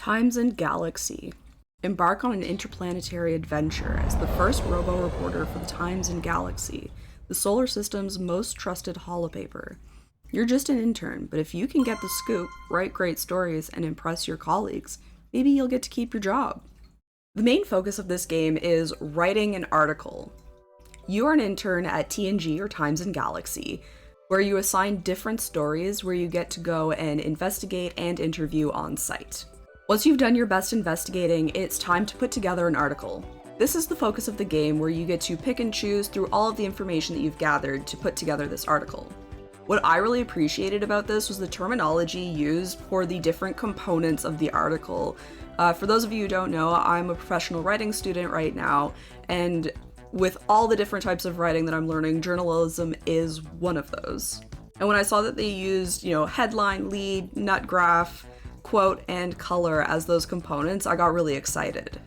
Times and Galaxy. Embark on an interplanetary adventure as the first robo-reporter for the Times and Galaxy, the solar system's most trusted holopaper. You're just an intern, but if you can get the scoop, write great stories, and impress your colleagues, maybe you'll get to keep your job. The main focus of this game is writing an article. You are an intern at TNG or Times and Galaxy, where you assign different stories where you get to go and investigate and interview on site. Once you've done your best investigating, it's time to put together an article. This is the focus of the game, where you get to pick and choose through all of the information that you've gathered to put together this article. What I really appreciated about this was the terminology used for the different components of the article. For those of you who don't know, I'm a professional writing student right now, and with all the different types of writing that I'm learning, journalism is one of those. And when I saw that they used, headline, lead, nut graph, quote, and color as those components, I got really excited.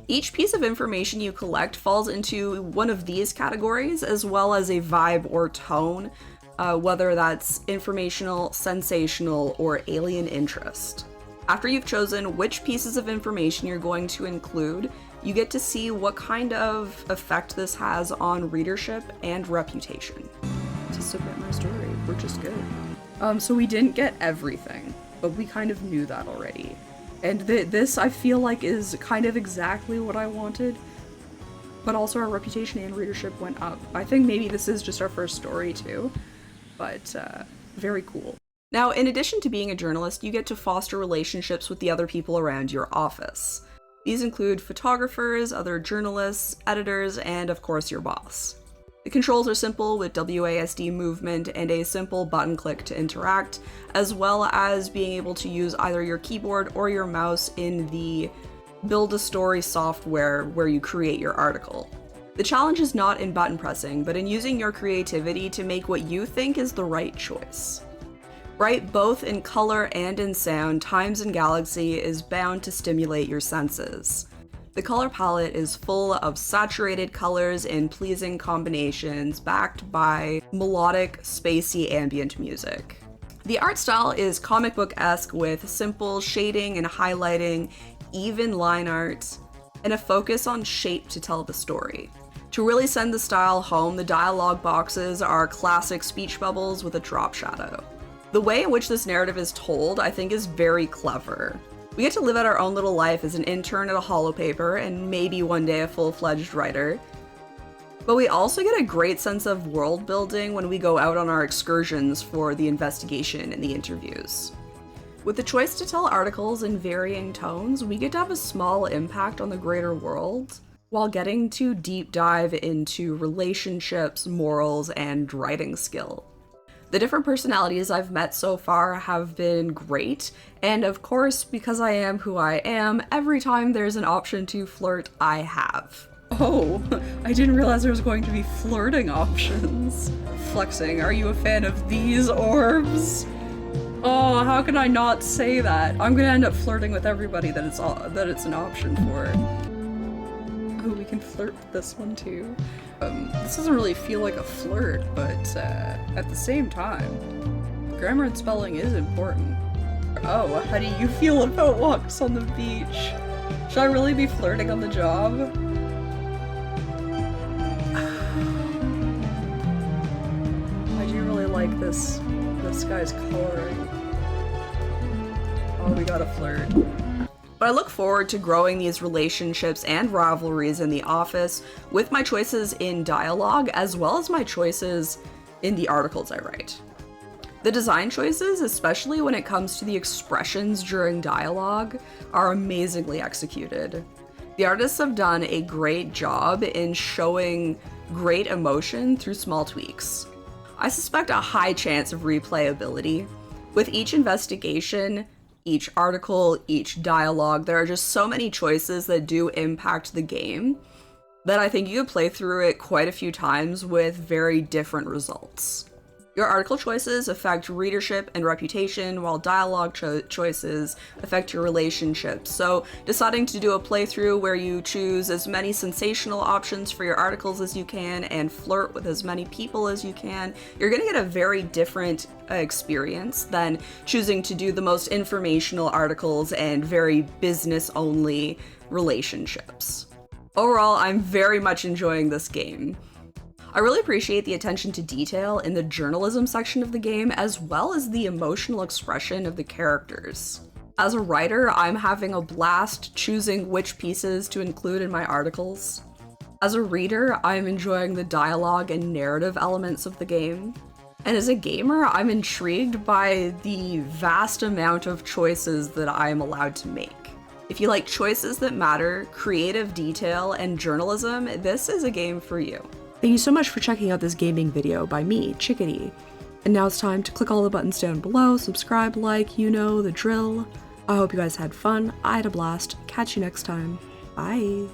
Each piece of information you collect falls into one of these categories, as well as a vibe or tone, whether that's informational, sensational, or alien interest. After you've chosen which pieces of information you're going to include, you get to see what kind of effect this has on readership and reputation. To submit my story, we're just good. So we didn't get everything, but we kind of knew that already. And this, I feel like, is kind of exactly what I wanted, but also our reputation and readership went up. I think maybe this is just our first story too, but very cool. Now, in addition to being a journalist, you get to foster relationships with the other people around your office. These include photographers, other journalists, editors, and of course your boss. The controls are simple with WASD movement and a simple button click to interact, as well as being able to use either your keyboard or your mouse in the Build a Story software where you create your article. The challenge is not in button pressing, but in using your creativity to make what you think is the right choice. Write both in color and in sound, Times and Galaxy is bound to stimulate your senses. The color palette is full of saturated colors in pleasing combinations, backed by melodic, spacey ambient music. The art style is comic book-esque with simple shading and highlighting, even line art, and a focus on shape to tell the story. To really send the style home, the dialogue boxes are classic speech bubbles with a drop shadow. The way in which this narrative is told, I think, is very clever. We get to live out our own little life as an intern at a holopaper, and maybe one day a full-fledged writer. But we also get a great sense of world building when we go out on our excursions for the investigation and the interviews. With the choice to tell articles in varying tones, we get to have a small impact on the greater world, while getting to deep dive into relationships, morals, and writing skill. The different personalities I've met so far have been great, and of course, because I am who I am, every time there's an option to flirt, I have. Oh, I didn't realize there was going to be flirting options. Flexing, are you a fan of these orbs? Oh, how can I not say that? I'm gonna end up flirting with everybody that it's an option for. Oh, we can flirt with this one too. This doesn't really feel like a flirt, but at the same time, grammar and spelling is important. Oh, how do you feel about walks on the beach? Should I really be flirting on the job? I do really like this guy's coloring. Oh, we gotta flirt. But I look forward to growing these relationships and rivalries in the office with my choices in dialogue, as well as my choices in the articles I write. The design choices, especially when it comes to the expressions during dialogue, are amazingly executed. The artists have done a great job in showing great emotion through small tweaks. I suspect a high chance of replayability. With each investigation, each article, each dialogue, there are just so many choices that do impact the game that I think you could play through it quite a few times with very different results. Your article choices affect readership and reputation, while dialogue choices affect your relationships. So deciding to do a playthrough where you choose as many sensational options for your articles as you can and flirt with as many people as you can, you're going to get a very different experience than choosing to do the most informational articles and very business-only relationships. Overall, I'm very much enjoying this game. I really appreciate the attention to detail in the journalism section of the game, as well as the emotional expression of the characters. As a writer, I'm having a blast choosing which pieces to include in my articles. As a reader, I'm enjoying the dialogue and narrative elements of the game. And as a gamer, I'm intrigued by the vast amount of choices that I am allowed to make. If you like choices that matter, creative detail, and journalism, this is a game for you. Thank you so much for checking out this gaming video by me, Chickadee. And now it's time to click all the buttons down below, subscribe, like, you know the drill. I hope you guys had fun. I had a blast. Catch you next time. Bye.